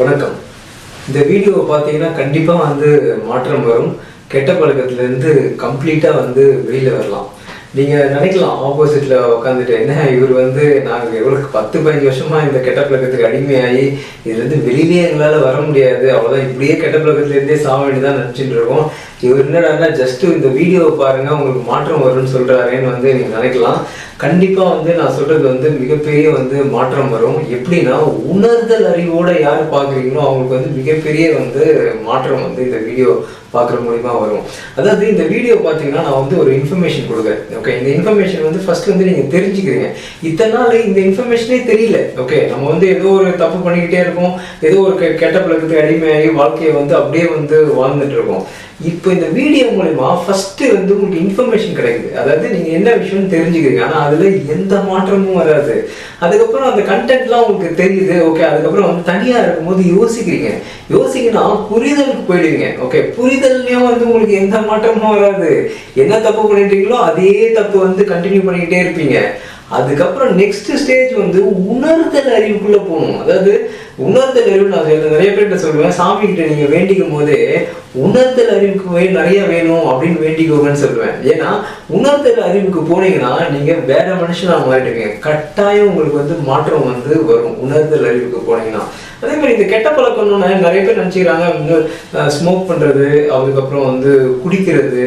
வணக்கம். இந்த வீடியோவை பார்த்தீங்கன்னா கண்டிப்பாக மாற்றம் வரும். கெட்ட பழக்கத்துலேருந்து கம்ப்ளீட்டாக வெளியில் வரலாம். நீங்கள் நினைக்கலாம் ஆப்போசிட்டில் உட்காந்துட்டு, என்ன இவர் நாங்கள் எவ்வளோ 10-15 வருஷமாக இந்த கெட்ட பழக்கத்துக்கு அடிமையாகி இதுலேருந்து வெளியிலே எங்களால் வர முடியாது, அவ்வளோதான், இப்படியே கெட்ட பழக்கத்துலேருந்தே சாக வேண்டியதான் நினச்சிட்டு இருக்கோம். இவர் என்னடான்னா ஜஸ்ட்டு இந்த வீடியோவை பாருங்கள் உங்களுக்கு மாற்றம் வரும்னு சொல்கிறாரேன்னு நீங்கள் நினைக்கலாம். கண்டிப்பாக நான் சொல்கிறது மிகப்பெரிய மாற்றம் வரும். எப்படின்னா, உணர்தல் அறிவோடு யார் பார்க்குறீங்களோ அவங்களுக்கு மிகப்பெரிய மாற்றம் இந்த வீடியோ பார்க்குற மூலிமா வரும். அதாவது இந்த வீடியோ பார்த்தீங்கன்னா நான் ஒரு இன்ஃபர்மேஷன் கொடுக்குறேன். ஓகே, இந்த இன்ஃபர்மேஷன் ஃபர்ஸ்ட் நீங்கள் தெரிஞ்சுக்கிறீங்க. இத்தனை நாள் இந்த இன்ஃபர்மேஷனே தெரியல. ஓகே, நம்ம ஏதோ ஒரு தப்பு பண்ணிக்கிட்டே இருக்கோம், ஏதோ ஒரு கெட்ட பழக்கத்துக்கு அடிமையாகி வாழ்க்கையை அப்படியே வாழ்ந்துட்டு இருக்கோம். இப்போ இந்த வீடியோ மூலமா ஃபர்ஸ்ட் உங்களுக்கு இன்ஃபர்மேஷன் கிடைக்குது. அதாவது நீங்க என்ன விஷயம்னு தெரிஞ்சுக்கிறீங்க, ஆனா அதுல எந்த மாற்றமும் வராது. அதுக்கப்புறம் அந்த கண்டென்ட்லாம் உங்களுக்கு தெரியுது. ஓகே, அதுக்கப்புறம் தனியா இருக்கும்போது யோசிக்கனா புரிதலுக்கு போயிடுவீங்க. ஓகே, புரிதல்லையும் உங்களுக்கு எந்த மாற்றமும் வராது. என்ன தப்பு பண்ணிட்டீங்களோ அதே தப்பு கண்டினியூ பண்ணிக்கிட்டே இருப்பீங்க. அதுக்கப்புறம் நெக்ஸ்ட் ஸ்டேஜ் உணர்தல் அறிவுக்குள்ள போகணும். அதாவது உணர்தல் அறிவு நான் நிறைய பேர்கிட்ட சொல்லுவேன், சாமி கிட்ட நீங்க வேண்டிக்கும் போதே உணர்தல் அறிவுக்கு நிறைய வேணும் அப்படின்னு வேண்டிக்கோங்கன்னு சொல்லுவேன். ஏன்னா உணர்தல் அறிவுக்கு போனீங்கன்னா நீங்க வேற மனுஷனா மாறிடுவீங்க. கட்டாயம் உங்களுக்கு மாற்றம் வரும் உணர்தல் அறிவுக்கு போனீங்கன்னா. அதே மாதிரி இந்த கெட்ட பழக்கம்னு நிறைய பேர் நினைச்சுக்கிறாங்க, ஸ்மோக் பண்றது, அதுக்கப்புறம் குடிக்கிறது,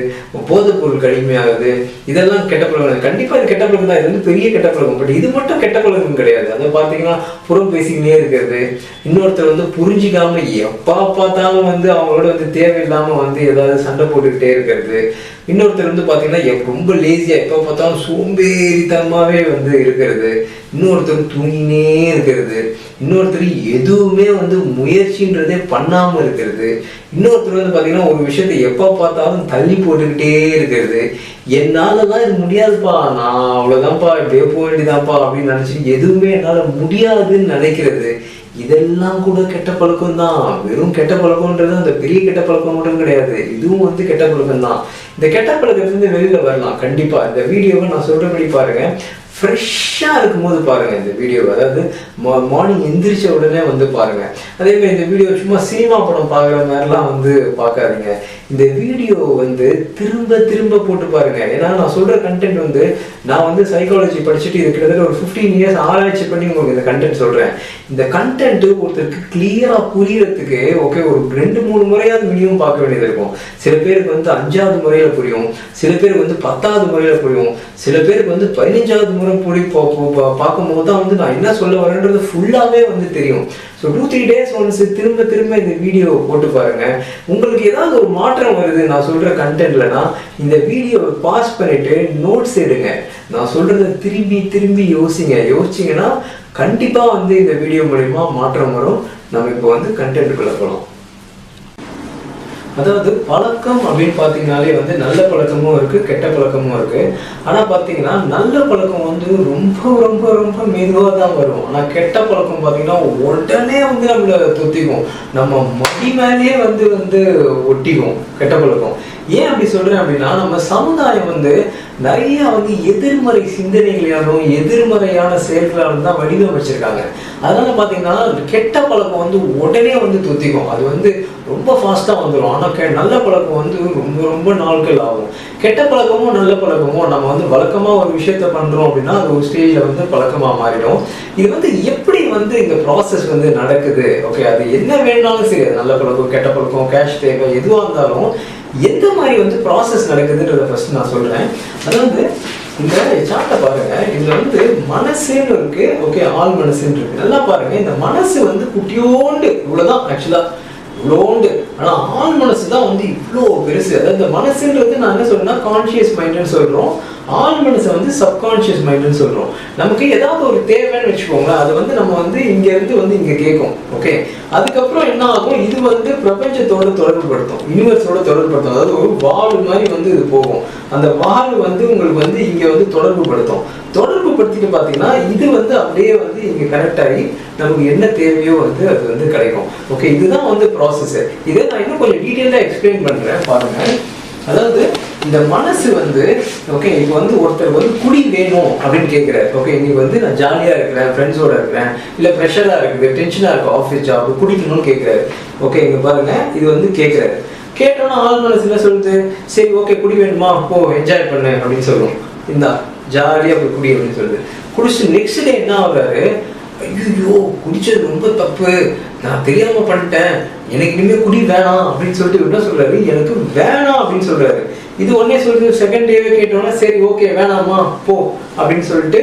போதைப் பொருளுக்கு அடிமையாகுது, இதெல்லாம் கெட்ட பழக்கம். கண்டிப்பா இது கெட்ட பழக்கம் தான், இது பெரிய கெட்ட பழக்கம். பட் இது மட்டும் கெட்ட பழக்கம் கிடையாது. அதை பார்த்தீங்கன்னா புறம் பேசிக்கினே இருக்கிறது, இன்னொருத்தர் புரிஞ்சிக்காம எப்பா பார்த்தாலும் அவங்களோட தேவையில்லாம ஏதாவது சண்டை போட்டுக்கிட்டே இருக்கிறது, இன்னொருத்தர் பார்த்தீங்கன்னா ரொம்ப லேசியா எப்போ பார்த்தாலும் சோம்பேறித்தனமாவே இருக்கிறது, இன்னொருத்தர் தூங்கினே இருக்கிறது, இன்னொருத்தர் எதுவுமே முயற்சின்றதே பண்ணாம இருக்கிறது, இன்னொருத்தர் பார்த்தீங்கன்னா ஒரு விஷயத்தை எப்போ பார்த்தாலும் தள்ளி போட்டுக்கிட்டே இருக்கிறது, என்னாலதான் இது முடியாதுப்பா, நான் அவ்வளவுதான்ப்பா, இப்படியே போக வேண்டியதான்ப்பா அப்படின்னு நினைச்சு எதுவுமே என்னால முடியாதுன்னு நினைக்கிறது. இதெல்லாம் கூட கெட்ட பழக்கம் தான். வெறும் கெட்ட பழக்கம்ன்றது அந்த பெரிய கெட்ட பழக்கம் மட்டும் கிடையாது, இதுவும் கெட்ட பழக்கம் தான். இந்த கெட்ட பழக்கத்துலேருந்து வெளியில வரலாம். கண்டிப்பா இந்த வீடியோவை நான் சொல்றபடி பாருங்க, ஃப்ரெஷ்ஷாக இருக்கும்போது பாருங்க இந்த வீடியோ. அதாவது மார்னிங் எந்திரிச்ச உடனே பாருங்க. அதே மாதிரி இந்த வீடியோ சும்மா சினிமா படம் பார்க்குற மாதிரிலாம் பார்க்காதீங்க. இந்த வீடியோ திரும்ப திரும்ப போட்டு பாருங்க. ஏன்னா நான் சொல்ற கண்டென்ட் நான் சைக்காலஜி படிச்சுட்டு இது கிட்டத்தட்ட ஒரு 15 இயர்ஸ் ஆராய்ச்சி பண்ணி உங்களுக்கு இந்த கண்டென்ட் சொல்றேன். இந்த கண்டென்ட் ஒருத்தருக்கு கிளியரா புரியறதுக்கு ஓகே ஒரு 2-3 முறையாவது மினிமம் பார்க்க வேண்டியது இருக்கும். சில பேருக்கு 5வது முறையில புரியும், சில பேருக்கு 10வது முறையில புரியும், சில பேருக்கு 15வது முறை பார்க்கும்போது தான் நான் என்ன சொல்ல வரேன்றது ஃபுல்லாவே தெரியும். ஸோ 2-3 டேஸ் ஒன்ஸ் திரும்ப திரும்ப இந்த வீடியோ போட்டு பாருங்க. உங்களுக்கு ஏதாவது ஒரு மாற்றம் வருது நான் சொல்ற கண்டென்ட்லனா இந்த வீடியோவை பாஸ் பண்ணிட்டு நோட்ஸ் எடுங்க. நான் சொல்றதை திரும்பி திரும்பி யோசிச்சீங்கன்னா கண்டிப்பா இந்த வீடியோ மூலமா மாற்றம் வரும். நம்ம இப்போ கண்டென்ட்டுக்குள்ள போகலாம். அதாவது பழக்கம் அப்படின்னு பார்த்தீங்கன்னாலே நல்ல பழக்கமும் இருக்கு, கெட்ட பழக்கமும் இருக்கு. ஆனால் பார்த்தீங்கன்னா நல்ல பழக்கம் ரொம்ப ரொம்ப ரொம்ப மெதுவாக தான் வரும். ஆனால் கெட்ட பழக்கம் பார்த்தீங்கன்னா உடனே நம்மளை தொத்திக்கும், நம்ம மடி மேலேயே ஒட்டிக்கும் கெட்ட பழக்கம். ஏன் அப்படி சொல்றேன் அப்படின்னா, நம்ம சமுதாயம் நிறைய எதிர்மறை சிந்தனைகளாலும் எதிர்மறையான செயல்களாலும் தான் வடிவமைச்சிருக்காங்க. அதனால பாத்தீங்கன்னா கெட்ட பழக்கம் உடனே தொத்திக்கும், அது ரொம்ப ஃபாஸ்டா வந்துடும். ஆனா நல்ல பழக்கம் ரொம்ப ரொம்ப நாட்கள் ஆகும். கெட்ட பழக்கமும் நல்ல பழக்கமும் நம்ம வழக்கமா ஒரு விஷயத்த பண்றோம் அப்படின்னா அது ஒரு ஸ்டேஜ்ல பழக்கமா மாறிடும். இது எப்படி இந்த ப்ராசஸ் நடக்குது, ஓகே, அது என்ன வேணாலும் சரி, நல்ல பழக்கம் கெட்ட பழக்கம் கேஷ் தேவை எதுவா இருந்தாலும் எந்த மாதிரி ப்ராசஸ் நடக்குதுன்றத ஃபர்ஸ்ட் நான் சொல்றேன். அதாவது இந்த சார்ட்டை பாருங்க, இதுல மனசுன்னு இருக்கு, ஓகே, ஆள் மனசுன்னு இருக்கு. நல்லா பாருங்க, இந்த மனசு குட்டியோண்டு இவ்வளவுதான், ஆக்சுவலா இவ்வளோண்டு. ஆனா ஆள் மனசு தான் இவ்வளோ பெருசு. அதாவது இந்த மனசுன்றது நான் என்ன சொல்றேன்னா கான்சியஸ் மைண்டுன்னு சொல்றோம், ஆள் மனசை சப்கான்சியஸ் மைண்டுன்னு சொல்றோம். நமக்கு ஏதாவது ஒரு தேவைன்னு வச்சுக்கோங்க, அது நம்ம இங்க இருந்து இங்க கேட்கும். ஓகே, அதுக்கப்புறம் என்ன ஆகும், இது பிரபஞ்சத்தோட தொடர்புபடுத்தும், யூனிவர்ஸோட தொடர்புபடுத்தும். அதாவது ஒரு வால் மாதிரி இது போகும். அந்த வால் உங்களுக்கு இங்க தொடர்புபடுத்தும். தொடர்புபடுத்திட்டு பார்த்தீங்கன்னா இது அப்படியே இங்க கனெக்ட் ஆகி நமக்கு என்ன தேவையோ அது கிடைக்கும். ஓகே, இதுதான் ப்ராசஸ். இதை நான் இன்னும் கொஞ்சம் டீட்டெயிலாக எக்ஸ்பிளைன் பண்றேன் பாருங்க. அதாவது இந்த மனசு வந்து ஓகே இப்போ வந்து ஒருத்தர் வந்து குடி வேணும் அப்படின்னு கேட்குறாரு. ஓகே இன்னைக்கு வந்து நான் ஜாலியாக இருக்கிறேன், ஃப்ரெண்ட்ஸோட இருக்கிறேன், இல்லை ப்ரெஷராக இருக்குது, டென்ஷனாக இருக்குது, ஆஃபீஸ் ஜாப், குடிக்கணும்னு கேட்குறாரு. ஓகே இங்கே பாருங்க, இது வந்து கேட்குறாரு. கேட்டோன்னா ஆள் மனசு என்ன சொல்லுது, சரி ஓகே குடி வேணுமா, போ என்ஜாய் பண்ணு அப்படின்னு சொல்லுவோம். இந்தா ஜாலியாக போய் குடி அப்படின்னு சொல்லுது. குடிச்சு நெக்ஸ்ட் டே என்ன ஆகுறாரு, ஐயோ குடிச்சது ரொம்ப தப்பு, நான் தெரியாம பண்ணிட்டேன், எனக்கு இனிமேல் குடி வேணாம் அப்படின்னு சொல்லிட்டு என்ன சொல்றாரு, எனக்கு வேணாம் அப்படின்னு சொல்றாரு. இது ஒன்னே சொல்லுது. செகண்ட் டேவே கேட்டோம்னா சரி ஓகே வேணாமா போ அப்படின்னு சொல்லிட்டு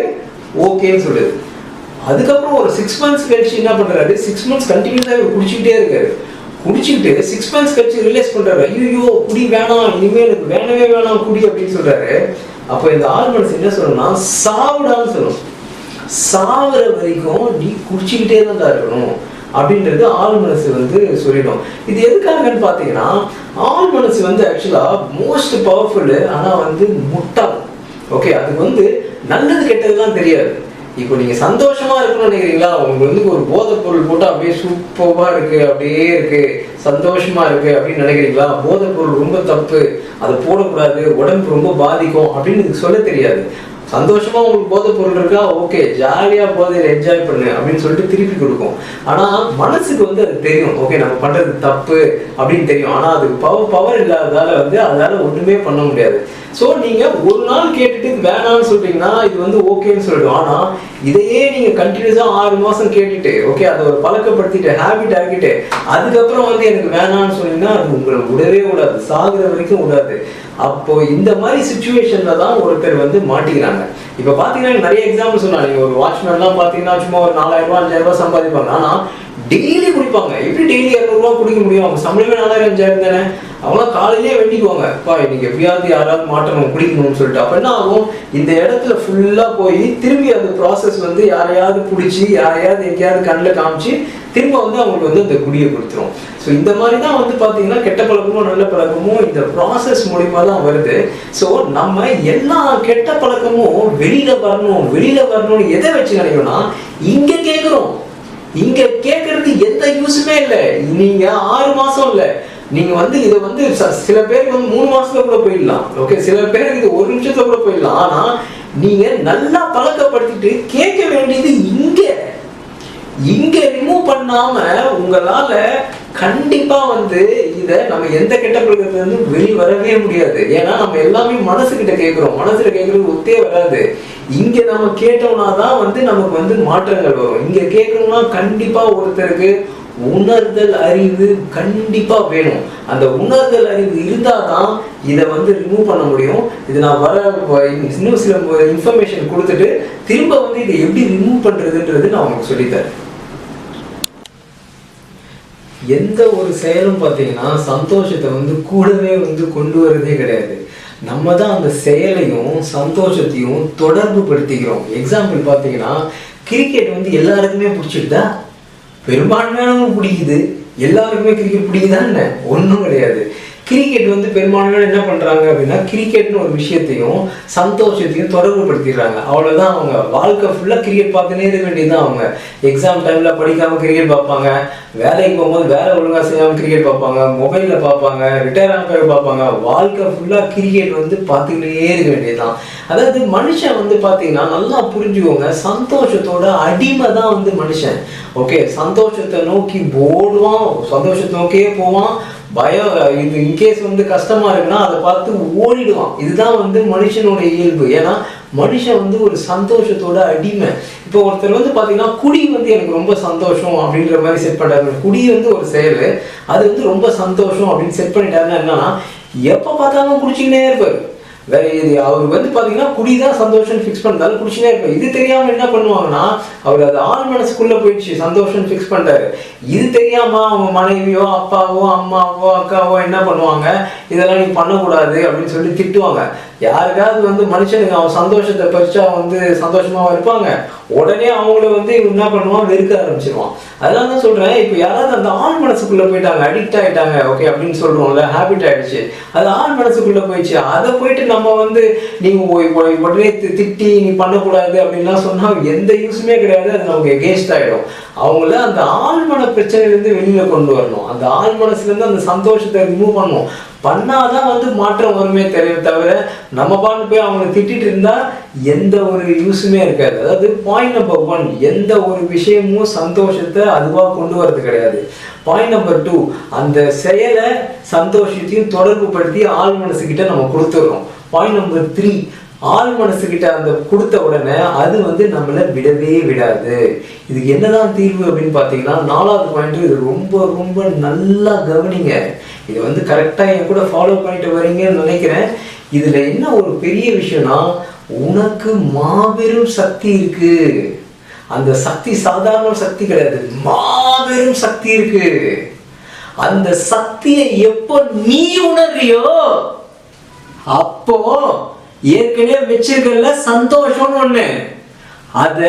ஓகேன்னு சொல்லுது. அதுக்கப்புறம் ஒரு 6 months கழிச்சு என்ன பண்றாரு, 6 months கண்டினியூஸா குடிச்சுக்கிட்டே இருக்காரு. குடிச்சுக்கிட்டு 6 months கழிச்சு ரிலைஸ் பண்றாரு, ஐயோ குடி வேணாம், இனிமேல் எனக்கு வேணவே வேணாம் குடி அப்படின்னு சொல்றாரு. அப்ப இந்த ஆள் மனசு என்ன சொல்லணும்னா, சாவுடான்னு சொல்லணும். சாவுற வரைக்கும் நீ குடிச்சுக்கிட்டே தான் இருக்கணும் அப்படின்றது ஆள் மனசு வந்து சொல்லிடும். இது எதுக்காகன்னு பாத்தீங்கன்னா, ஆள் மனசு வந்து ஆக்சுவலா மோஸ்ட் பவர்ஃபுல், ஆனா வந்து முட்டாள். ஓகே அதுக்கு வந்து நல்லது கெட்டதுலாம் தெரியாது. இப்போ நீங்க சந்தோஷமா இருக்கணும்னு நினைக்கிறீங்களா, உங்களுக்கு வந்து ஒரு போதைப் பொருள் போட்டு அப்படியே சூப்பரா இருக்கு, அப்படியே இருக்கு, சந்தோஷமா இருக்கு அப்படின்னு நினைக்கிறீங்களா, போதைப் பொருள் ரொம்ப தப்பு, அதை போடக்கூடாது, உடம்பு ரொம்ப பாதிக்கும் அப்படின்னு சொல்ல தெரியாது. சந்தோஷமா உங்களுக்கு போதை பொருள் இருக்கா, ஓகே ஜாலியா போதையில என்ஜாய் பண்ணு அப்படின்னு சொல்லிட்டு திருப்பி கொடுக்கும். ஆனா மனசுக்கு வந்து அது தெரியும், ஓகே நம்ம பண்றது தப்பு அப்படின்னு தெரியும். ஆனா அதுக்கு பவர் இல்லாததால வந்து அதால ஒண்ணுமே பண்ண முடியாது. ஸோ நீங்க ஒரு நாள் கேட்டுட்டு வேணாம்னு சொல்றீங்கன்னா இது வந்து ஓகேன்னு சொல்லிடும். ஆனா இதையே நீங்க கண்டினியூஸா 6 மாசம் கேட்டுட்டு ஓகே அதை ஒரு பழக்கப்படுத்திட்டு ஹேபிட் ஆகிட்டு அதுக்கப்புறம் வந்து எனக்கு வேணாம்னு சொன்னீங்கன்னா அது உங்களை விடவே விடாது, சாகுற வரைக்கும் விடாது. அப்போ இந்த மாதிரி சுச்சுவேஷன்ல தான் ஒருத்தர் வந்து மாட்டிக்கிறாங்க. இப்ப பாத்தீங்கன்னா நிறைய எக்ஸாம்பிள் சொன்னாங்க. நீங்க ஒரு வாட்ச்மேன்லாம் பாத்தீங்கன்னா சும்மா ஒரு 4000 ரூபாய் 5000 ரூபாய் சம்பாதிப்பாங்க. ஆனா டெய்லி குடிப்பாங்க. எப்படி டெய்லி 200 ரூபாய் குடிக்க முடியும்? அவங்க சம்பளமே 4000 5000 தானே. அவங்களாம் காலையிலேயே வெண்டிக்குவாங்க, அப்பா இன்னைக்கு எப்படியாவது யாராவது மாற்றணும் குடிக்கணும்னு சொல்லிட்டு. அப்ப என்ன ஆகும், இந்த இடத்துல ஃபுல்லா போய் திரும்பி அந்த ப்ராசஸ் வந்து யாரையாவது பிடிச்சி யாரையாவது எங்கேயாவது கண்ணில் காமிச்சு திரும்ப வந்து அவங்களுக்கு வந்து அந்த குடியை கொடுத்துரும். ஸோ இந்த மாதிரி தான் வந்து பார்த்தீங்கன்னா கெட்ட பழக்கமும் நல்ல பழக்கமும் இந்த ப்ராசஸ் மூலிமா தான் வருது. ஸோ நம்ம எல்லா கெட்ட பழக்கமும் வெளியில வரணும்னு எதை வச்சு நினைக்கணும்னா, இங்க கேட்குறோம். இங்க கேட்கறது எந்த யூஸுமே இல்லை. நீங்க 6 மாசம் இல்லை, நீங்க வந்து இதை வந்து சில பேருக்கு வந்து 3 மாசத்துல கூட போயிடலாம். ஓகே சில பேருக்கு இது 1 நிமிஷத்துல கூட போயிடலாம். ஆனா நீங்க நல்லா பழக்கப்படுத்திட்டு கேட்க வேண்டியது இங்க ரிமூவ் பண்ணாம உங்களால கண்டிப்பா வந்து இத நம்ம எந்த கெட்ட பழக்கத்துல இருந்து வெளியே வரவே முடியாது. ஏன்னா நம்ம எல்லாமே மனசுகிட்ட கேட்கிறோம், மனசுல கேட்கறது ஒத்தே வராது. இங்க நம்ம கேட்டோம்னா தான் வந்து நமக்கு வந்து மாற்றங்கள் வரும். இங்க கேட்கணும்னா கண்டிப்பா ஒருத்தருக்கு உணர்தல் அறிவு கண்டிப்பா வேணும். அந்த உணர்தல் அறிவு இருந்தாதான் இதை வந்து ரிமூவ் பண்ண முடியும். இது நான் இன்னும் சில இன்ஃபர்மேஷன் கொடுத்துட்டு திரும்ப வந்து இதை எப்படி ரிமூவ் பண்றதுன்றது நான் உங்களுக்கு சொல்லித்தரேன். எந்த ஒரு செயலும் பார்த்தீங்கன்னா சந்தோஷத்தை வந்து கூடவே வந்து கொண்டு வரதே கிடையாது. நம்ம தான் அந்த செயலையும் சந்தோஷத்தையும் தொடர்பு படுத்திக்கிறோம். எக்ஸாம்பிள் பார்த்தீங்கன்னா கிரிக்கெட் வந்து எல்லாருக்குமே பிடிச்சிருதா? பெரும்பான்மையானவங்க பிடிக்குது. எல்லாருக்குமே கிரிக்கெட் பிடிக்குதான்னு ஒன்றும் கிடையாது. கிரிக்கெட் வந்து பெரும்பான்மையான என்ன பண்றாங்க அப்படின்னா, கிரிக்கெட்னு ஒரு விஷயத்தையும் சந்தோஷத்தையும் தொடர்பு படுத்திடுறாங்க. அவ்வளவுதான். அவங்க வாழ்க்கை ஃபுல்லா கிரிக்கெட் பார்த்துனே இருக்க வேண்டியதுதான். அவங்க எக்ஸாம் டைம்ல படிக்காம கிரிக்கெட் பார்ப்பாங்க, வேலைக்கு போகும்போது வேலை ஒழுங்கா செய்யாம கிரிக்கெட் பார்ப்பாங்க, மொபைல்ல பார்ப்பாங்க, ரிட்டையர் ஆன பிறகு பார்ப்பாங்க. வாழ்க்கை ஃபுல்லா கிரிக்கெட் வந்து பார்த்துக்கிட்டே இருக்க வேண்டியதுதான். அதாவது மனுஷன் வந்து பார்த்தீங்கன்னா நல்லா புரிஞ்சுக்கோங்க, சந்தோஷத்தோட அடிமை தான் வந்து மனுஷன். ஓகே சந்தோஷத்தை நோக்கி ஓடுவான், சந்தோஷத்தை நோக்கியே போவான். பயம் இது இன்கேஸ் வந்து கஷ்டமா இருக்குன்னா அதை பார்த்து ஓடிடுவான். இதுதான் வந்து மனுஷனோட இயல்பு. ஏன்னா மனுஷன் வந்து ஒரு சந்தோஷத்தோட அடிமை. இப்போ ஒருத்தர் வந்து பாத்தீங்கன்னா குடி வந்து எனக்கு ரொம்ப சந்தோஷம் அப்படின்ற மாதிரி செட் பண்றாரு. குடி வந்து ஒரு செயல், அது வந்து ரொம்ப சந்தோஷம் அப்படின்னு செட் பண்ணிட்டாருன்னா என்னன்னா எப்ப பார்த்தாலும் குடிச்சுக்கிட்டே இருப்பாரு. வேற இது அவருக்கு வந்து பாத்தீங்கன்னா குடிதான் சந்தோஷம் ஃபிக்ஸ் பண்ணாலும் குடிச்சுனே இருப்பாரு. இது தெரியாம என்ன பண்ணுவாங்கன்னா, அவர் அது ஆள் மனசுக்குள்ள போயிடுச்சு, சந்தோஷம் ஃபிக்ஸ் பண்றாரு. இது தெரியாம அவங்க மனைவியோ அப்பாவோ அம்மாவோ அக்காவோ என்ன பண்ணுவாங்க, இதெல்லாம் நீ பண்ணக்கூடாது அப்படின்னு சொல்லி திட்டுவாங்க. யாருக்காவது வந்து மனுஷனுக்கு அவன் சந்தோஷத்தை பறிச்சா வந்து சந்தோஷமா இருப்பாங்க, உடனே அவங்கள வந்து என்ன பண்ணுவான், வெறுக்க ஆரம்பிச்சிருவான். அதனால தான் சொல்றேன், இப்போ யாராவது அந்த ஆள் மனசுக்குள்ள போயிட்டாங்க, அடிக்ட் ஆயிட்டாங்க, ஓகே அப்படின்னு சொல்றோம்ல, ஹேபிட் ஆயிடுச்சு, அது ஆள் மனசுக்குள்ள போயிடுச்சு. அதை போயிட்டு நம்ம வந்து நீங்க உடனே திட்டி நீ பண்ணக்கூடாது அப்படின்லாம் சொன்னா எந்த யூஸுமே கிடையாது. அது நமக்கு எகேன்ஸ்ட் ஆயிடும். அவங்கள அந்த ஆழ்மன பிரச்சனையிலிருந்து வெளியில கொண்டு வரணும். அந்த அந்த ஆள் மனசுல இருந்து அந்த சந்தோஷத்தை ரிமூவ் பண்ணும். பண்ணாதான் வந்து மாற்றம் வருமே தவிர நம்ம பாட்டு போய் அவங்களை திட்டிட்டு இருந்தா எந்த ஒரு யூஸுமே இருக்காது. அதாவது பாயிண்ட் நம்பர் 1, எந்த ஒரு விஷயமும் சந்தோஷத்தை அதுவா கொண்டு வரது கிடையாது. பாயிண்ட் நம்பர் 2, அந்த செயலை சந்தோஷத்தையும் தொடர்பு படுத்தி ஆள் மனசுக்கிட்ட நம்ம கொடுத்துடுறோம். பாயிண்ட் நம்பர் 3, ஆள் மனசுக்கிட்ட அந்த கொடுத்த உடனே அது வந்து நம்மளை விடவே விடாது. இதுக்கு என்னதான் தீர்வு அப்படின்னு பார்த்தீங்கன்னா 4வது பாயிண்ட், இது ரொம்ப ரொம்ப நல்லா கவனிங்க. இது வந்து கரெக்டாக என் கூட ஃபாலோ பண்ணிட்டு வரீங்கன்னு நினைக்கிறேன். இதில் என்ன ஒரு பெரிய விஷயம்னா, உனக்கு மாபெரும் சக்தி இருக்கு. அந்த சக்தி சாதாரண சக்தி கிடையாது, மாபெரும் சக்தி இருக்கு. அந்த சக்தியை எப்போ நீ உணர்றியோ அப்போ ஏற்கனவே வச்சிருக்கல சந்தோஷம்னு ஒண்ணு, அத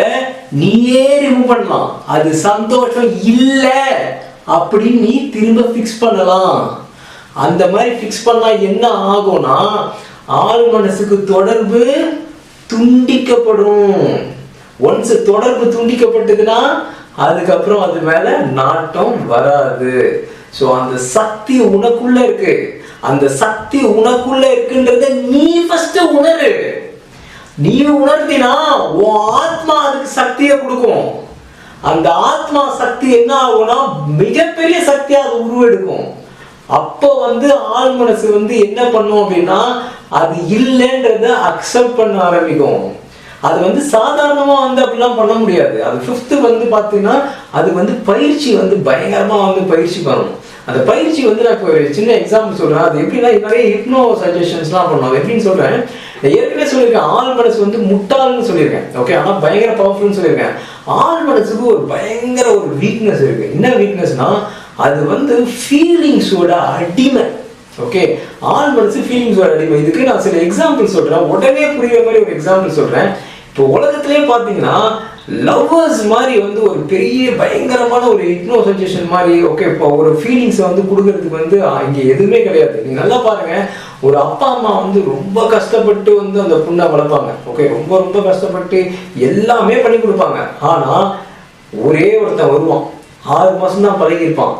நீயே ரிமூவ் பண்ணலாம். அது சந்தோஷம் இல்ல அப்படி நீ திரும்ப ஃபிக்ஸ் பண்ணலாம். அந்த மாதிரி ஃபிக்ஸ் பண்ணா என்ன ஆகும்னா, ஆள் மனசுக்கு தொடர்பு துண்டிக்கப்படும். ஒன்ஸ் தொடர்பு துண்டிக்கப்பட்டதுன்னா அதுக்கப்புறம் அது மேல நாட்டம் வராது. ஸோ அந்த சக்தி உனக்குள்ள இருக்கு. அந்த சக்தி உனக்குள்ள இருக்குன்றத நீ ஃபர்ஸ்ட் உணரு. நீ உணர்த்தினா உன் ஆத்மா அதுக்கு சக்தியை கொடுக்கும். அந்த ஆத்மா சக்தி என்ன ஆகும்னா மிகப்பெரிய சக்தியா அது உருவெடுக்கும். அப்போ வந்து ஆள் மனசு வந்து என்ன பண்ணும் அப்படின்னா, அது இல்லைன்றத அக்செப்ட் பண்ண ஆரம்பிக்கும். அது வந்து சாதாரணமா வந்து அப்படிலாம் பண்ண முடியாது. அது 5th வந்து பார்த்தீங்கன்னா அது வந்து பயிற்சி வந்து பயங்கரமா வந்து பயிற்சி பண்ணணும். அந்த பயிற்சி வந்து நான் இப்போ ஒரு சின்ன எக்ஸாம்பிள் சொல்றேன். அது எப்படின்னா, நிறைய ஹிப்னோ சஜஷன்ஸ்லாம் பண்ணுவோம். எப்படின்னு சொல்றேன், ஏற்கனவே சொல்லியிருக்கேன், ஆள் மனசு வந்து முட்டாள்னு சொல்லியிருக்கேன். ஓகே, ஆனால் பயங்கர பவர்ஃபுல்னு சொல்லியிருக்கேன். ஆள் மனசுக்கு ஒரு பயங்கர ஒரு வீக்னஸ் இருக்கு. என்ன வீக்னஸ்னா, அது வந்து ஃபீலிங்ஸோட அடிமை. ஓகே, ஆள் மனசு ஃபீலிங்ஸோட அடிமை. இதுக்கு நான் சில எக்ஸாம்பிள் சொல்றேன், உடனே புரியுற மாதிரி ஒரு எக்ஸாம்பிள் சொல்றேன். இப்போ உலகத்திலே பார்த்தீங்கன்னா லவ்வர்ஸ் மாதிரி வந்து ஒரு பெரிய பயங்கரமான ஒரு ஹிப்னோ சஜஷன் மாதிரி, ஓகே, இப்போ ஒரு ஃபீலிங்ஸை வந்து கொடுக்கறதுக்கு வந்து இங்கே எதுவுமே கிடையாது. நீங்கள் நல்லா பாருங்க, ஒரு அப்பா அம்மா வந்து ரொம்ப கஷ்டப்பட்டு வந்து அந்த பொண்ணை வளர்ப்பாங்க. ஓகே, ரொம்ப ரொம்ப கஷ்டப்பட்டு எல்லாமே பண்ணி கொடுப்பாங்க. ஆனால் ஒரே ஒருத்தன் வருவான், 6 மாதம் தான் பழகிருப்பான்.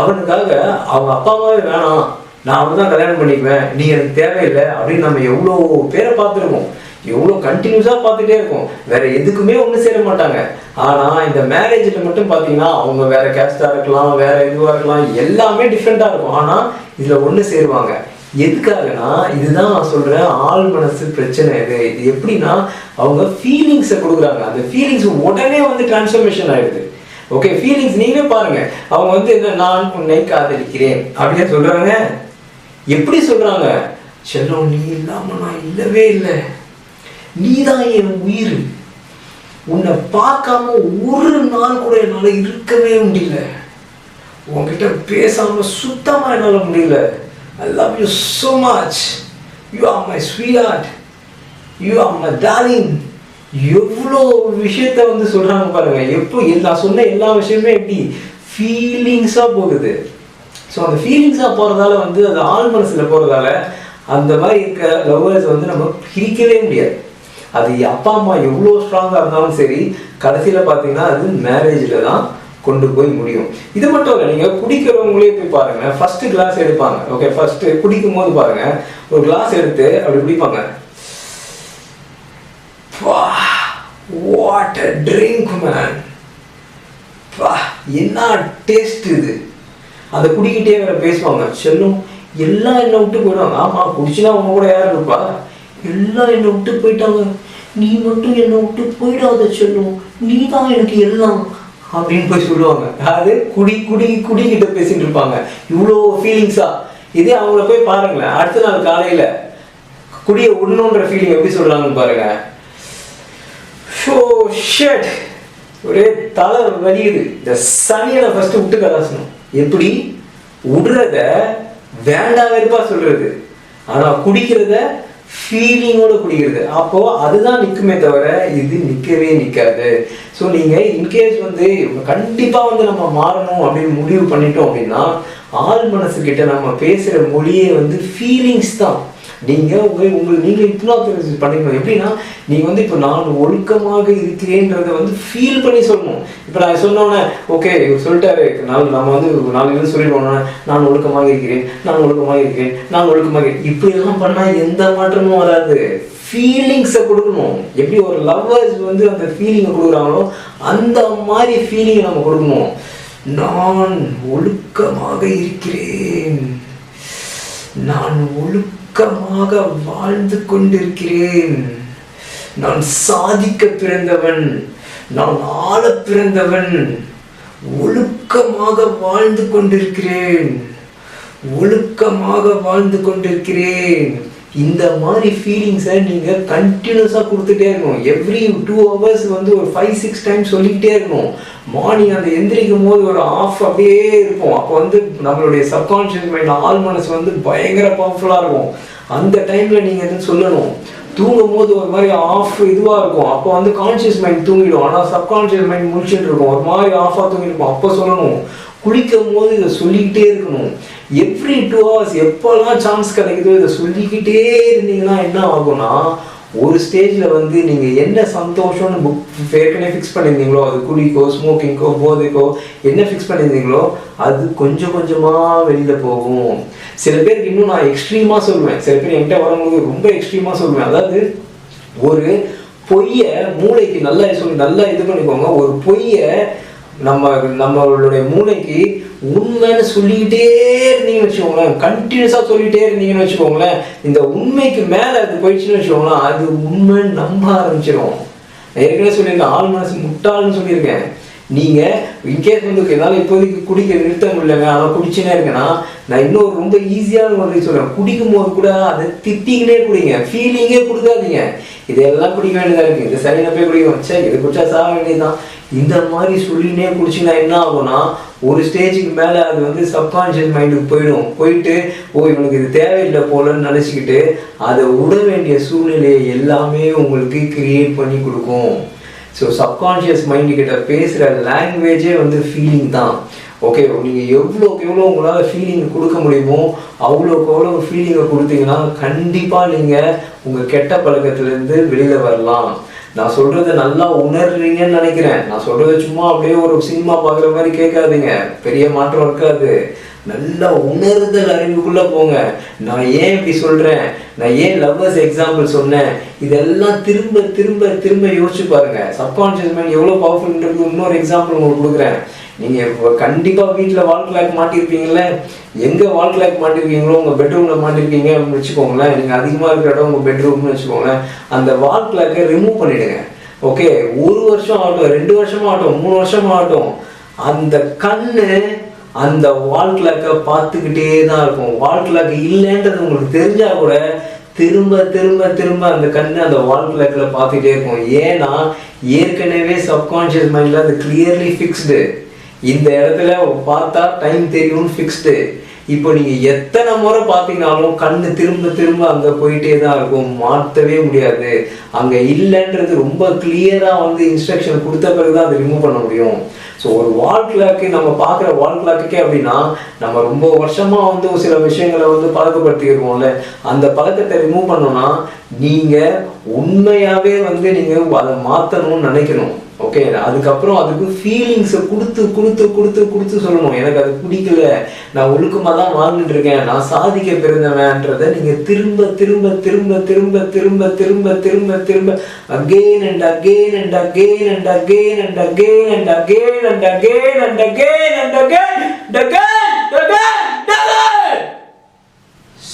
அவனுக்காக அவங்க அப்பா அம்மாவே வேணாம், நான் அவன் தான் கல்யாணம் பண்ணிக்குவேன், நீ எனக்கு தேவையில்லை அப்படின்னு நம்ம எவ்வளோ பேரை பார்த்துருக்கோம். எவ்வளோ கண்டினியூஸாக பார்த்துட்டே இருக்கும். வேற எதுக்குமே ஒன்று சேர மாட்டாங்க. ஆனால் இந்த மேரேஜில் மட்டும் பார்த்தீங்கன்னா அவங்க வேற கேஸ்டாக இருக்கலாம், வேற இதுவாக இருக்கலாம், எல்லாமே டிஃப்ரெண்ட்டாக இருக்கும். ஆனால் இதில் ஒன்று சேருவாங்க. எதுக்காகனா, இதுதான் நான் சொல்கிறேன், ஆள் மனசு பிரச்சனை. இது எப்படின்னா, அவங்க ஃபீலிங்ஸை கொடுக்குறாங்க. அந்த ஃபீலிங்ஸ் உடனே வந்து டிரான்ஸ்ஃபர்மேஷன் ஆயிடுது. ஓகே, ஃபீலிங்ஸ் நீங்களே பாருங்க. அவங்க வந்து என்ன, நான் உன்னை காதலிக்கிறேன் அப்படின்னு சொல்றாங்க. எப்படி சொல்றாங்க? செல்லம், நீ இல்லாம நான் இல்லவே இல்லை, நீதான் என் உயிர், உன்னை பார்க்காம ஒரு நாள் கூட என்னால இருக்கவே முடியல, உன்கிட்ட பேசாம சுத்தமா என்னால முடியல, I love you so much, you are my sweetheart, you are my darling. எவ்வளோ விஷயத்த வந்து சொல்றாங்க பாருங்க. எப்போ நான் சொன்ன எல்லா விஷயமே எப்படி ஃபீலிங்ஸாக போகுது. ஸோ அந்த ஃபீலிங்ஸாக போகிறதால வந்து அது ஆள் மனசில் போகிறதால அந்த மாதிரி இருக்க லவ்வர்ஸ் வந்து நம்ம பிரிக்கவே முடியாது. அது அப்பா அம்மா எவ்வளோ ஸ்ட்ராங்காக இருந்தாலும் சரி, கடைசியில் பார்த்தீங்கன்னா அது மேரேஜில் தான் கொண்டு போய் முடியும். இது மட்டும் இல்லை, நீங்கள் குடிக்கிறவங்களே போய் பாருங்கள். ஃபஸ்ட்டு கிளாஸ் எடுப்பாங்க. ஓகே, ஃபஸ்ட்டு குடிக்கும் போது பாருங்கள், ஒரு கிளாஸ் எடுத்து அப்படி குடிப்பாங்க. What a drink, man. என்ன டேஸ்ட் இது. அதை குடிக்கிட்டே வேற பேசுவாங்க. செல்லும், எல்லாம் என்னை விட்டு போயிடுவாங்க. ஆமா, குடிச்சுனா அவங்க கூட யார் இருப்பா, எல்லாம் என்னை விட்டு போயிட்டாங்க, நீ மட்டும் என்னை விட்டு போயிடாத செல்லும், நீ தான் எனக்கு எல்லாம் அப்படின்னு போய் சொல்லுவாங்க. அது குடிக்கிட்ட பேசிட்டு இருப்பாங்க. இவ்வளோ ஃபீலிங்ஸா. இதே அவங்கள போய் பாருங்களேன், அடுத்த நாள் காலையில குடிய உடணுன்ற ஃபீலிங் எப்படி சொல்றாங்கன்னு பாருங்க. ஒரே தலை வலியுது. இந்த சனியை ஃபர்ஸ்ட் விட்டு கலாசணும். எப்படி விடுறத வேண்டாம் வெறுப்பா சொல்றது, ஆனா குடிக்கிறத ஃபீலிங்கோட குடிக்கிறது. அப்போ அதுதான் நிற்குமே தவிர இது நிற்கவே நிற்காது. ஸோ நீங்க இன்கேஸ் வந்து கண்டிப்பா வந்து நம்ம மாறணும் அப்படின்னு முடிவு பண்ணிட்டோம் அப்படின்னா, ஆள் மனசு கிட்ட நம்ம பேசுற மொழியே வந்து ஃபீலிங்ஸ் தான். நீங்க ஹிப்னாசிஸ் பண்ணிக்கணும். எப்படின்னா நீங்க வந்து இப்போ நான் ஒழுக்கமாக இருக்கிறேன்றதை வந்து ஃபீல் பண்ணி சொல்லணும். இப்போ நான் சொன்னோன்னே ஓகே இவர் சொல்லிட்டாரு, நம்ம வந்து 4 பேர் சொல்லிடுவோம், நான் ஒழுக்கமாக இருக்கிறேன், நான் ஒழுக்கமாக இருக்கிறேன், நான் ஒழுக்கமாக இருக்கிறேன். இப்படிலாம் பண்ணா எந்த மாற்றமும் வராது. ஃபீலிங்ஸை கொடுக்கணும். எப்படி ஒரு லவ்வர்ஸ் வந்து அந்த ஃபீலிங்கை கொடுக்குறாங்களோ அந்த மாதிரி ஃபீலிங்கை நம்ம கொடுக்கணும். நான் ஒழுக்கமாக இருக்கிறேன், நான் ஒழுக்கமாக வாழ்ந்து கொண்டிருக்கிறேன், நான் சாதிக்க பிறந்தவன், நான் ஆள பிறந்தவன், ஒழுக்கமாக வாழ்ந்து கொண்டிருக்கிறேன், ஒழுக்கமாக வாழ்ந்து கொண்டிருக்கிறேன். இந்த மாதிரி ஃபீலிங்ஸை நீங்கள் கண்டினியூஸாக கொடுத்துட்டே இருக்கணும். எவ்ரி 2 hours வந்து ஒரு 5-6 டைம்ஸ் சொல்லிக்கிட்டே இருக்கணும். மார்னிங் அந்த எந்திரிக்கும் போது ஒரு ஆஃப் அப்படியே இருக்கும். அப்போ வந்து நம்மளுடைய சப்கான்ஷியஸ் மைண்ட் ஆள் மனசு வந்து பயங்கர பவர்ஃபுல்லாக இருக்கும். அந்த டைமில் நீங்கள் எதுவும் சொல்லணும். தூங்கும் போது ஒரு மாதிரி ஆஃப் இதுவாக இருக்கும். அப்போ வந்து கான்ஷியஸ் மைண்ட் தூங்கிடும், ஆனால் சப்கான்ஷியஸ் மைண்ட் முடிச்சுட்டு இருக்கும். ஒரு மாதிரி ஆஃபாக தூங்கிருக்கும். அப்போ சொல்லணும். குளிக்கும் போது இதை சொல்லிக்கிட்டே இருக்கணும். எவ்ரி 2 hours எப்போல்லாம் சான்ஸ் கிடைக்குதோ இதை சொல்லிக்கிட்டே இருந்தீங்கன்னா என்ன ஆகும்னா, ஒரு ஸ்டேஜில் வந்து நீங்கள் என்ன சந்தோஷம்னு ஏற்கனவே ஃபிக்ஸ் பண்ணியிருந்தீங்களோ, அது குடிக்கோ ஸ்மோக்கிங்கோ போதைக்கோ என்ன ஃபிக்ஸ் பண்ணியிருந்தீங்களோ அது கொஞ்சம் கொஞ்சமாக வெளியில் போகும். சில பேருக்கு இன்னும் நான் எக்ஸ்ட்ரீமாக சொல்லுவேன். சில பேர் என்கிட்ட வரும்போது ரொம்ப எக்ஸ்ட்ரீமாக சொல்லுவேன். அதாவது ஒரு பொய்யை மூளைக்கு நல்லா இது பண்ணிக்கோங்க. ஒரு பொய்யை நம்மளுடைய மூளைக்கு உண்மைன்னு சொல்லிக்கிட்டே இருந்தீங்கன்னு வச்சுக்கோங்களேன், கண்டினியூஸாக சொல்லிகிட்டே இருந்தீங்கன்னு வச்சுக்கோங்களேன், இந்த உண்மைக்கு மேலே அது போயிடுச்சுன்னு வச்சுக்கோங்களேன், அது உண்மைன்னு நம்ப ஆரம்பிச்சிடும். நான் ஏற்கனவே சொல்லியிருக்கேன், ஆள் மனசு முட்டாள்னு சொல்லியிருக்கேன். நீங்கள் இன்கேஸ் வந்து என்னால் இப்போதைக்கு குடிக்க நிறுத்த முடியலங்க, ஆனால் குடிச்சுனே இருக்கேன்னா, நான் இன்னொரு ரொம்ப ஈஸியான ஒரு சொல்கிறேன். குடிக்கும் போது கூட அதை திட்டிக்கிட்டே குடிங்க, ஃபீலிங்கே கொடுக்காதீங்க. இதெல்லாம் குடிக்க வேண்டியதாக இருக்குது, இந்த சரியான போய் குடிக்க வச்சா இது குடிச்சா சாக வேண்டியதுதான், இந்த மாதிரி சொல்லினே குடிச்சிங்கன்னா என்ன ஆகும்னா, ஒரு ஸ்டேஜுக்கு மேலே அது வந்து சப்கான்ஷியஸ் மைண்டுக்கு போயிட்டு இவனுக்கு இது தேவையில்லை போலன்னு நினச்சிக்கிட்டு அதை விட வேண்டிய சூழ்நிலையை எல்லாமே உங்களுக்கு கிரியேட் பண்ணி கொடுக்கும். ஸோ சப்கான்ஷியஸ் மைண்டு கிட்ட பேசுகிற லாங்குவேஜே வந்து ஃபீலிங் தான். ஓகே, நீங்கள் எவ்வளோக்கு எவ்வளோ உங்களால் ஃபீலிங் கொடுக்க முடியுமோ அவ்வளோக்கு எவ்வளோ ஃபீலிங்கை கொடுத்தீங்கன்னா கண்டிப்பாக நீங்கள் உங்கள் கெட்ட பழக்கத்துலேருந்து வெளியில் வரலாம். நான் சொல்கிறத நல்லா உணர்றீங்கன்னு நினைக்கிறேன். நான் சொல்கிறத சும்மா அப்படியே ஒரு சினிமா பார்க்குற மாதிரி கேட்காதீங்க, பெரிய மாற்றம் இருக்காது. நல்லா உணர்தல் அறிவுக்குள்ளே போங்க. நான் ஏன் இப்படி சொல்கிறேன், நான் ஏன் லவ்வர்ஸ் எக்ஸாம்பிள் சொன்னேன், இதெல்லாம் திரும்ப திரும்ப திரும்ப யோசிச்சு பாருங்கள். சப்கான்ஷியஸ் மைண்ட் எவ்வளோ பவர்ஃபுல்ன்றது இன்னொரு எக்ஸாம்பிள் உங்களுக்கு கொடுக்குறேன். நீங்கள் இப்போ கண்டிப்பாக வீட்டில் வால் கிளாக் மாட்டியிருப்பீங்களே, எங்கே வால் கிளாக் மாட்டிருக்கீங்களோ உங்கள் பெட்ரூமில் மாட்டிருக்கீங்க அப்படின்னு வச்சுக்கோங்களேன். நீங்கள் அதிகமாக இருக்கிற இடம் உங்கள் பெட்ரூம்னு வச்சுக்கோங்களேன். அந்த வால் கிளாக்கை ரிமூவ் பண்ணிவிடுங்க. ஓகே, 1 வருஷம் ஆகட்டும், 2 வருஷம் ஆகட்டும், 3 வருஷம் ஆகட்டும், அந்த கண்ணு அந்த வால் கிளாக்கை பார்த்துக்கிட்டே தான் இருக்கும். வால் கிளாக் இல்லைன்றது உங்களுக்கு தெரிஞ்சா கூட திரும்ப திரும்ப திரும்ப அந்த கண்ணு அந்த வால் கிளாக்கில் பார்த்துக்கிட்டே இருக்கும். ஏன்னா ஏற்கனவே சப்கான்ஷியஸ் மைண்டில் அது கிளியர்லி ஃபிக்ஸ்டு. இந்த இடத்துல பார்த்தா டைம் தெரியும்னு ஃபிக்ஸ்டு. இப்போ நீங்கள் எத்தனை முறை பார்த்தீங்கன்னாலும் கண்ணு திரும்ப திரும்ப அங்கே போயிட்டே தான் இருக்கும், மாற்றவே முடியாது. அங்கே இல்லைன்றது ரொம்ப கிளியராக வந்து இன்ஸ்ட்ரக்ஷன் கொடுத்த பிறகு தான் அதை ரிமூவ் பண்ண முடியும். ஸோ ஒரு வால் கிளாக்கு நம்ம பார்க்குற வால் கிளாக்குக்கே அப்படின்னா நம்ம ரொம்ப வருஷமாக வந்து சில விஷயங்களை வந்து பழக்கப்படுத்திடுவோம்ல, அந்த பழக்கத்தை ரிமூவ் பண்ணோன்னா நீங்கள் உண்மையாகவே வந்து நீங்கள் அதை மாற்றணும்னு நினைக்கணும். ஓகே, அதுக்கப்புறம் அதுக்கு ஃபீலிங்ஸை கொடுத்து கொடுத்து கொடுத்து கொடுத்து சொல்லணும். எனக்கு அது பிடிக்கல, நான் ஒழுக்கமாக தான் வாழ்ந்துட்டு இருக்கேன், நான் சாதிக்க பிறந்தவன்றதை நீங்கள் திரும்ப திரும்ப திரும்ப திரும்ப திரும்ப திரும்ப திரும்ப திரும்ப again and again and again and again and again and again and again and again and again and again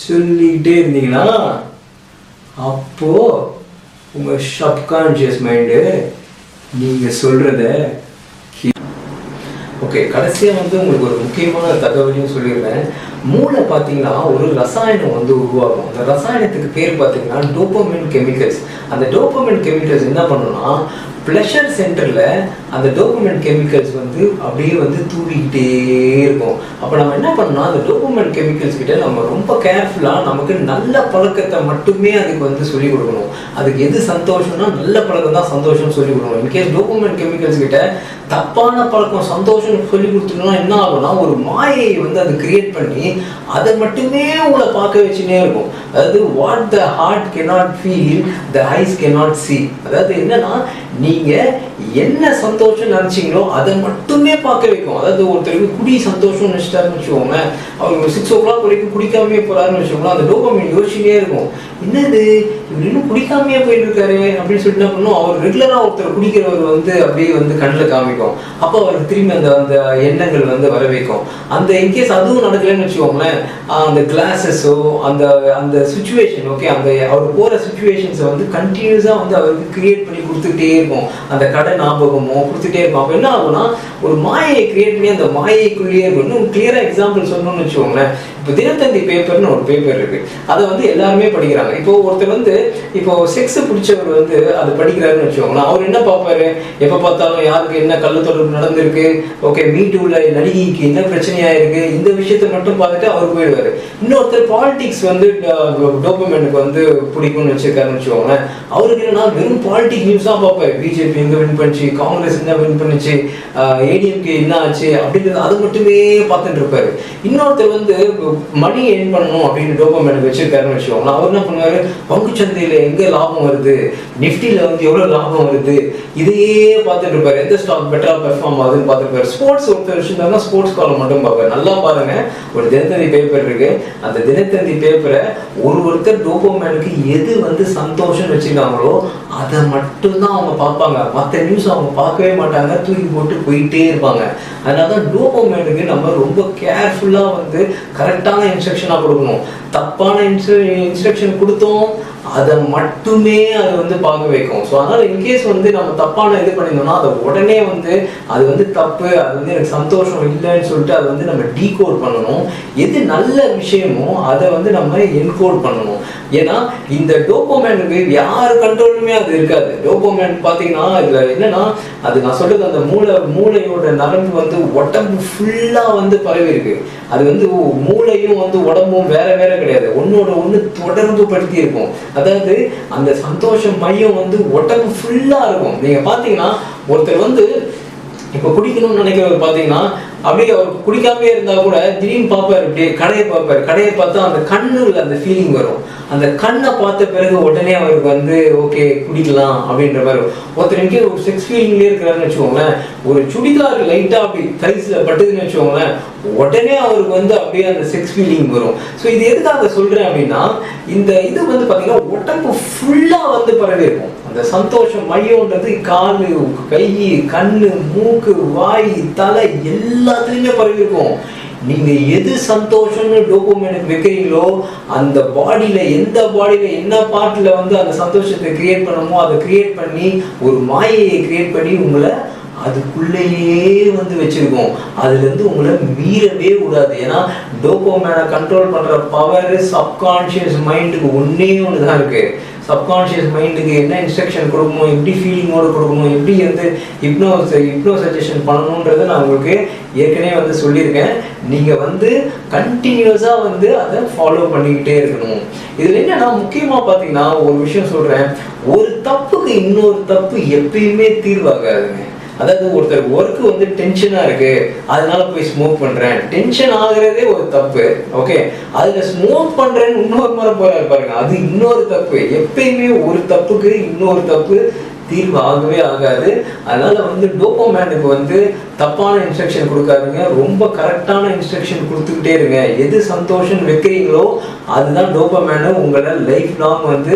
சொல்லிக்கிட்டே இருந்தீங்கன்னா அப்போ உங்க சப்கான்ஷியஸ் மைண்டு நீங்க சொல்றத. ஓகே, கடைசியாக வந்து உங்களுக்கு ஒரு முக்கியமான தகவலையும் சொல்லிடுறேன். மூளை பார்த்தீங்கன்னா ஒரு ரசாயனம் வந்து உருவாகும். அந்த ரசாயனத்துக்கு பேர் பார்த்தீங்கன்னா டோபமைன் கெமிக்கல்ஸ். அந்த டோபமைன் கெமிக்கல்ஸ் என்ன பண்ணுன்னா ப்ளஷர் சென்டரில் அந்த டோபமைன் கெமிக்கல்ஸ் வந்து அப்படியே வந்து தூவிக்கிட்டே இருக்கும். அப்போ நம்ம என்ன பண்ணோம்னா அந்த டோபமைன் கெமிக்கல்ஸ் கிட்ட நம்ம ரொம்ப கேர்ஃபுல்லாக நமக்கு நல்ல பழக்கத்தை மட்டுமே அதுக்கு வந்து சொல்லிக் கொடுக்கணும். அதுக்கு எது சந்தோஷம்னா நல்ல பழக்கம் தான் சந்தோஷம் சொல்லிக் கொடுக்கணும். இன்கேஸ் டோபமைன் கெமிக்கல்ஸ் கிட்ட தப்பான பழக்கம் சந்தோஷம் சொல்லி கொடுத்துட்டோம்னா என்ன ஆகும்னா ஒரு மாயை வந்து அது கிரியேட் பண்ணி அதை மட்டுமே உங்களை பார்க்க வச்சுனே இருக்கும். அதாவது what the heart cannot feel the eyes cannot see. அதாவது என்னன்னா நீங்க என்ன சந்தோஷம் நினைச்சீங்களோ அதை மட்டுமே பார்க்க வைக்கும். அதாவது ஒருத்தருக்கு குடி சந்தோஷம் நினைச்சிட்டாருன்னு வச்சுக்கோங்க, அவர் 6 o'clock வரைக்கும் குடிக்காமே போறாருன்னு வச்சுக்கோங்க, அந்த டோபமைன் யோசிச்சுட்டே இருக்கும், என்னது இவர் இன்னும் குடிக்காமையே போயிட்டு இருக்காரு அப்படின்னு சொல்லிட்டு என்ன பண்ணும், அவர் ரெகுலரா ஒருத்தர் குடிக்கிறவர் வந்து அப்படியே வந்து கண்ணில் காமிக்கும். அப்போ அவருக்கு திரும்பி அந்த அந்த எண்ணங்கள் வந்து வர வைக்கும். அந்த இன்கேஸ் அதுவும் நடக்கலன்னு வச்சுக்கோங்களேன், அந்த கிளாஸஸோ அந்த அந்த சுச்சுவேஷன் ஓகே அந்த அவர் போற சுச்சுவேஷன்ஸை வந்து கண்டினியூஸா வந்து அவருக்கு கிரியேட் பண்ணி கொடுத்துக்கிட்டே இருக்கும். அந்த கடை ஞாபகமோ கொடுத்துட்டே இருக்கும். அப்போ என்ன ஆகும்னா ஒரு மாயை கிரியேட் பண்ணி அந்த மாயைக்குள்ளேயே இருக்கும். இன்னும் கிளியரா எக்ஸாம்பிள் சொல்லணும்னு வச்சுக்கோங்களேன், இப்போ தினத்தந்தி பேப்பர்னு ஒரு பேப்பர் இருக்கு, அதை வந்து எல்லாருமே படிக்கிறாங்க. இப்போ ஒருத்தர் வந்து இப்போ செக்ஸ் பிடிச்சவர் வந்து அது படிக்கிறாருன்னு வச்சுக்கோங்களேன், அவர் என்ன பார்ப்பாரு, எப்போ பார்த்தாலும் யாருக்கு என்ன கள்ள தொடர்பு நடந்திருக்கு, ஓகே மீட்டூல நடிகைக்கு என்ன பிரச்சனையா இருக்கு, இந்த விஷயத்தை மட்டும் பார்த்துட்டு அவர் போயிடுவாரு. இன்னொருத்தர் பாலிடிக்ஸ் வந்து டோபமைனுக்கு வந்து பிடிக்கும்னு வச்சிருக்காருன்னு வச்சுக்கோங்களேன், அவருக்கு என்னன்னா வெறும் பாலிடிக்ஸ் நியூஸ் தான் பார்ப்பாரு. பிஜேபி எங்க வின் பண்ணிச்சு, காங்கிரஸ் என்ன வின் பண்ணிச்சு, ஏடிஎம்கே என்ன ஆச்சு அப்படின்றது அது மட்டுமே பார்த்துட்டு இருப்பாரு. இன்னொருத்தர் வந்து மணி ஏர்ன் பண்ணணும் அப்படின்னு டோபமைன் வச்சிருக்காருன்னு வச்சுக்கோங்க, அவர் என்ன பண்ணுவாரு, பங்குச்சந்தையில எங்க லாபம் வருது, நிஃப்டில வந்து எவ்வளவு லாபம் வருது, இதையே பார்த்துட்டு இருப்பாரு. எந்த ஸ்டாக் பெட்டரா பெர்ஃபார்ம் ஆகுதுன்னு பார்த்துருப்பாரு. ஸ்போர்ட்ஸ் ஒருத்தர் விஷயம் ஸ்போர்ட்ஸ் காலம் மட்டும் பார்ப்பாரு. நல்லா பாருங்க, ஒரு தினத்தந்தி பேப்பர் இருக்கு, அந்த தினத்தந்தி பேப்பரை ஒருத்தர் டோபமைனுக்கு எது வந்து சந்தோஷம் வச்சிருக்காங்களோ அதை மட்டும்தான் அவங்க பார்ப்பாங்க. மற்ற நியூஸ் அவங்க பார்க்கவே மாட்டாங்க, தூக்கி போட்டு போயிட்டே இருப்பாங்க. அதனாலதான் டோபமைனுக்கு நம்ம ரொம்ப கேர்ஃபுல்லா வந்து கரெக்டான இன்ஸ்ட்ரக்ஷனா கொடுக்கணும். தப்பான இன்ஸ்ட்ரக்ஷன் கொடுத்தோம் அதை மட்டுமே அதை வந்து பார்க்க வைக்கும். ஸோ அதனால இன்கேஸ் வந்து நம்ம தப்பான இது பண்ணியிருந்தோம்னா அதை உடனே வந்து அது வந்து தப்பு, அது வந்து எனக்கு சந்தோஷம் இல்லைன்னு சொல்லிட்டு அதை வந்து நம்ம டீகோட் பண்ணணும். எது நல்ல விஷயமோ அதை வந்து நம்ம என்கோட் பண்ணணும். ஏன்னா இந்த டோபமைனுக்கு யார் கண்ட்ரோலுமே அது இருக்காது. டோபமைன் பார்த்தீங்கன்னா இதுல என்னன்னா அது நான் சொல்றது அந்த மூளையோட நரம்பு வந்து உடம்பு ஃபுல்லா வந்து பரவி இருக்கு. அது வந்து மூளையும் வந்து உடம்பும் வேற வேற கிடையாது, ஒன்னோட ஒன்று தொடர்பு படுத்தி இருக்கும். அதாவது அந்த சந்தோஷம் மையம் வந்து உடம்பு ஃபுல்லா இருக்கும். நீங்க பாத்தீங்கன்னா ஒருத்தர் வந்து இப்ப குடிக்கணும்னு நினைக்கிறவர் பாத்தீங்கன்னா அப்படியே அவர் குடிக்காமே இருந்தா கூட திடீர்னு பார்ப்பாரு, அப்படியே கடையை பார்ப்பாரு, கடையை பார்த்தா அந்த கண்ணுல அந்த ஃபீலிங் வரும். அந்த கண்ணை பார்த்த பிறகு உடனே அவருக்கு வந்து ஓகே குடிக்கலாம் அப்படின்ற மாதிரி. ஒருத்தருக்கு ஒரு செக்ஸ் ஃபீலிங்லேயே இருக்கிறாருன்னு வச்சுக்கோங்களேன், ஒரு சுடிதார் லைட்டா அப்படி தைஸ்ல பட்டுதுன்னு வச்சுக்கோங்களேன், உடனே அவருக்கு வந்து அப்படியே அந்த செக்ஸ் ஃபீலிங் வரும். ஸோ இது எதுக்காக சொல்றேன் அப்படின்னா இந்த இது வந்து பார்த்தீங்கன்னா உடம்பு ஃபுல்லா வந்து பரவி இருக்கும். அந்த சந்தோஷம் மையம்ன்றது காலு, கை, கண்ணு, மூக்கு, வாய், தலை எல்லாத்துலயுமே பரவி இருக்கும். நீங்க எது சந்தோஷம்னு டோபமைனுக்கு வைக்கிறீங்களோ அந்த பாடியில எந்த பாடியில என்ன பார்ட்ல வந்து அந்த சந்தோஷத்தை கிரியேட் பண்ணணுமோ அதை கிரியேட் பண்ணி ஒரு மாயையை கிரியேட் பண்ணி உங்களை அதுக்குள்ளேயே வந்து வச்சிருக்கோம். அதுல இருந்து உங்களை மீறவே கூடாது. ஏன்னா டோபமைனை கண்ட்ரோல் பண்ற பவர் சப்கான்ஷியஸ் மைண்டுக்கு ஒன்னே ஒண்ணுதான் இருக்கு. சப்கான்ஷியஸ் மைண்டுக்கு என்ன இன்ஸ்ட்ரக்ஷன் கொடுக்கணும், எப்படி ஃபீலிங்கோடு கொடுக்கணும், எப்படி வந்து ஹிப்னோ சஜஷன் பண்ணணுன்றதை நான் உங்களுக்கு ஏற்கனவே வந்து சொல்லியிருக்கேன். நீங்கள் வந்து கண்டினியூஸாக வந்து அதை ஃபாலோ பண்ணிக்கிட்டே இருக்கணும். இதில் என்னன்னா முக்கியமாக பார்த்தீங்கன்னா ஒரு விஷயம் சொல்கிறேன், ஒரு தப்புக்கு இன்னொரு தப்பு எப்பயுமே தீர்வாகாதுங்க. அதாவது ஒருத்தர் ஒர்க்கு வந்து டென்ஷனா இருக்கு அதனால போய் ஸ்மோக் பண்றேன், டென்ஷன் ஆகுறதே ஒரு தப்பு. ஓகே, அதுல ஸ்மோக் பண்றேன்னு இன்னொரு முறை போறாரு பாருங்க, அது இன்னொரு தப்பு. எப்பயுமே ஒரு தப்புக்கு இன்னொரு தப்பு தீர்வு ஆகவே ஆகாது. அதனால வந்து டோபமைனுக்கு வந்து தப்பான இன்ஸ்ட்ரக்ஷன் கொடுக்காதுங்க, ரொம்ப கரெக்டான இன்ஸ்ட்ரக்ஷன் கொடுத்துக்கிட்டே இருங்க. எது சந்தோஷம் வைக்கிறீங்களோ அதுதான் டோபமைனை உங்களை லைஃப் லாங் வந்து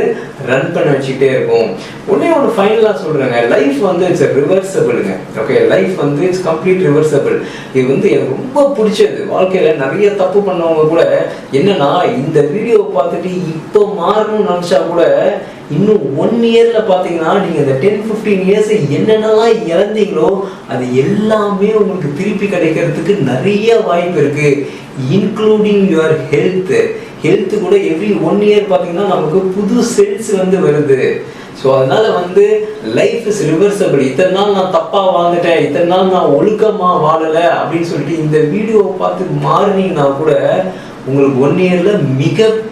ரன் பண்ண வச்சுக்கிட்டே இருக்கும். ஒன்னே ஒன்று ஃபைனலாக சொல்றேங்க, லைஃப் வந்து இட்ஸ் ரிவர்சபிளுங்க. ஓகே, லைஃப் வந்து இட்ஸ் கம்ப்ளீட் ரிவர்சபிள். இது வந்து எனக்கு ரொம்ப பிடிச்சது. வாழ்க்கையில நிறைய தப்பு பண்ணவங்க கூட என்னன்னா இந்த வீடியோவை பார்த்துட்டு இப்போ மாறணும்னு நினைச்சா கூட இன்னும் 1 இயர்ல பாத்தீங்கன்னா நீங்க இந்த 10-15 இயர்ஸ் என்னென்னலாம் இழந்தீங்களோ அது எல்லாமே உங்களுக்கு திருப்பி கிடைக்கிறதுக்கு நிறைய வாய்ப்பு இருக்கு, இன்க்ளூடிங் யுவர் ஹெல்த். ஹெல்த் கூட எவ்ரி 1 இயர் பார்த்தீங்கன்னா நமக்கு புது செல்ஸ் வந்து வருது. ஸோ அதனால வந்து லைஃப் இஸ் ரிவர்சபிள். இத்தனை நாள் நான் தப்பா வாழ்ந்துட்டேன், இத்தனை நாள் நான் ஒழுக்கமா வாழலை அப்படின்னு சொல்லிட்டு இந்த வீடியோவை பார்த்து மாறினீங்கன்னா கூட உங்களுக்கு 1 இயர்ல மிகப்பெரிய